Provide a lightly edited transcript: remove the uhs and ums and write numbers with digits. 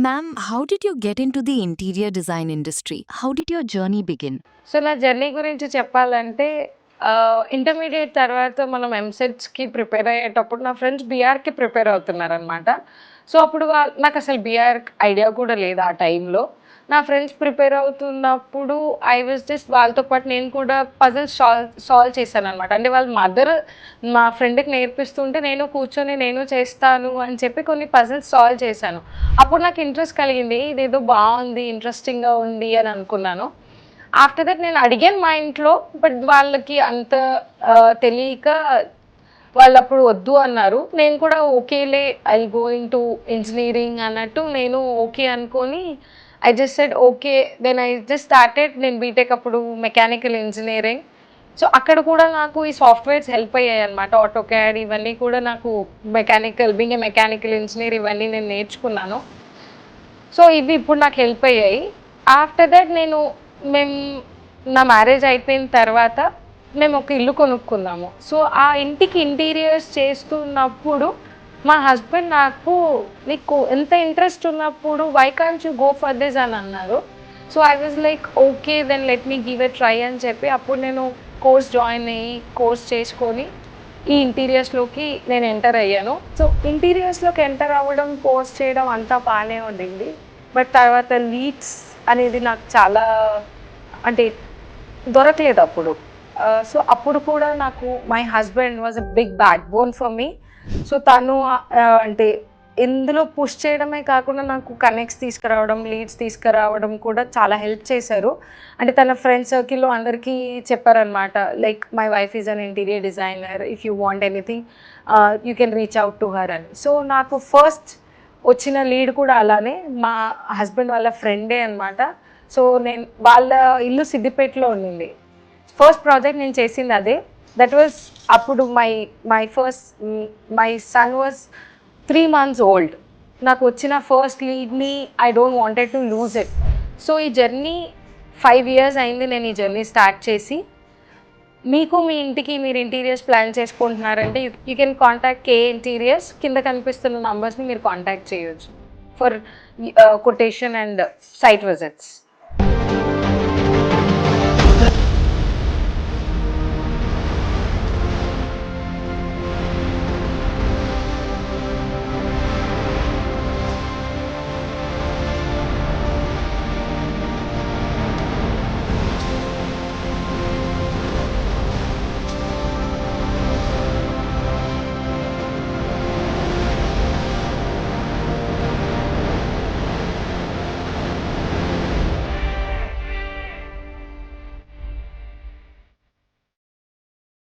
Ma'am, how did you get into the interior design industry? How did your journey begin? So నా journey గురించి చెప్పాలంటే intermediate తర్వాత మనం ఎంసెట్స్కి prepare అయ్యేటప్పుడు నా ఫ్రెండ్స్ బీఆర్కి ప్రిపేర్ అవుతున్నారనమాట. సో అప్పుడు నాకు అసలు బీఆర్ ఐడియా కూడా లేదు ఆ టైంలో. నా ఫ్రెండ్స్ ప్రిపేర్ అవుతున్నప్పుడు ఐ వాజ్ జస్ట్ వాళ్ళతో పాటు నేను కూడా పజిల్స్ సాల్వ్ చేశాననమాట. అంటే వాళ్ళ మదర్ మా ఫ్రెండ్కి నేర్పిస్తుంటే నేను కూర్చొని నేను చేస్తాను అని చెప్పి కొన్ని పజిల్స్ సాల్వ్ చేశాను. అప్పుడు నాకు ఇంట్రెస్ట్ కలిగింది, ఇదేదో బాగుంది, ఇంట్రెస్టింగ్గా ఉంది అని అనుకున్నాను. ఆఫ్టర్ దట్ నేను అడిగాను మా ఇంట్లో, బట్ వాళ్ళకి అంత తెలియక వాళ్ళప్పుడు వద్దు అన్నారు. నేను కూడా ఓకేలే, ఐ గోయింగ్ టు ఇంజనీరింగ్ అన్నట్టు నేను ఓకే అనుకొని I just said okay. Then I just started. నేను బీటెక్ అప్పుడు మెకానికల్ ఇంజనీరింగ్. సో అక్కడ కూడా నాకు ఈ సాఫ్ట్వేర్స్ హెల్ప్ అయ్యాయి అనమాట. ఆటోక్యాడ్ ఇవన్నీ కూడా నాకు బీయింగ్ ఏ మెకానికల్ ఇంజనీర్ ఇవన్నీ నేను నేర్చుకున్నాను. సో ఇవి ఇప్పుడు నాకు హెల్ప్ అయ్యాయి. ఆఫ్టర్ దట్ మేము నా మ్యారేజ్ అయిపోయిన తర్వాత మేము ఒక ఇల్లు కొనుక్కున్నాము. సో ఆ ఇంటికి ఇంటీరియర్స్ చేస్తున్నప్పుడు మా హస్బెండ్ నాకు, నీకు ఎంత ఇంట్రెస్ట్ ఉన్నప్పుడు why can't you go for this అని అన్నారు. So I was like okay, then let me give a try అని చెప్పి అప్పుడు నేను కోర్స్ జాయిన్ అయ్యి కోర్స్ చేసుకొని ఈ ఇంటీరియర్స్లోకి నేను ఎంటర్ అయ్యాను. సో ఇంటీరియర్స్లోకి ఎంటర్ అవ్వడం, కోర్స్ చేయడం అంతా బాగానే ఉండింది. బట్ తర్వాత లీడ్స్ అనేది నాకు చాలా అంటే దొరకలేదు అప్పుడు. సో అప్పుడు కూడా నాకు my husband was a big backbone for me. So తను అంటే ఇందులో పుష్ చేయడమే కాకుండా నాకు కనెక్ట్స్ తీసుకురావడం, లీడ్స్ తీసుకురావడం కూడా చాలా హెల్ప్ చేశారు. అంటే తన ఫ్రెండ్ సర్కిల్లో అందరికీ చెప్పారనమాట, like my wife is an interior designer, if you want anything you can reach out to her అని. సో నాకు ఫస్ట్ వచ్చిన లీడ్ కూడా అలానే మా హస్బెండ్ వాళ్ళ ఫ్రెండే అనమాట. సో వాళ్ళ ఇల్లు సిద్దిపేటలో ఉండింది. ఫస్ట్ ప్రాజెక్ట్ నేను చేసింది అదే. దట్ వాజ్ అప్పుడు my son was 3 months old. నాకు వచ్చిన ఫస్ట్ లీడ్ని I don't wanted to lose it. So ఈ జర్నీ 5 years అయింది నేను ఈ జర్నీ స్టార్ట్ చేసి. మీకు మీ ఇంటికి మీరు ఇంటీరియర్స్ ప్లాన్ చేసుకుంటున్నారంటే you can contact K interiors. కింద కనిపిస్తున్న నంబర్స్ని మీరు కాంటాక్ట్ చేయొచ్చు for quotation and site visits.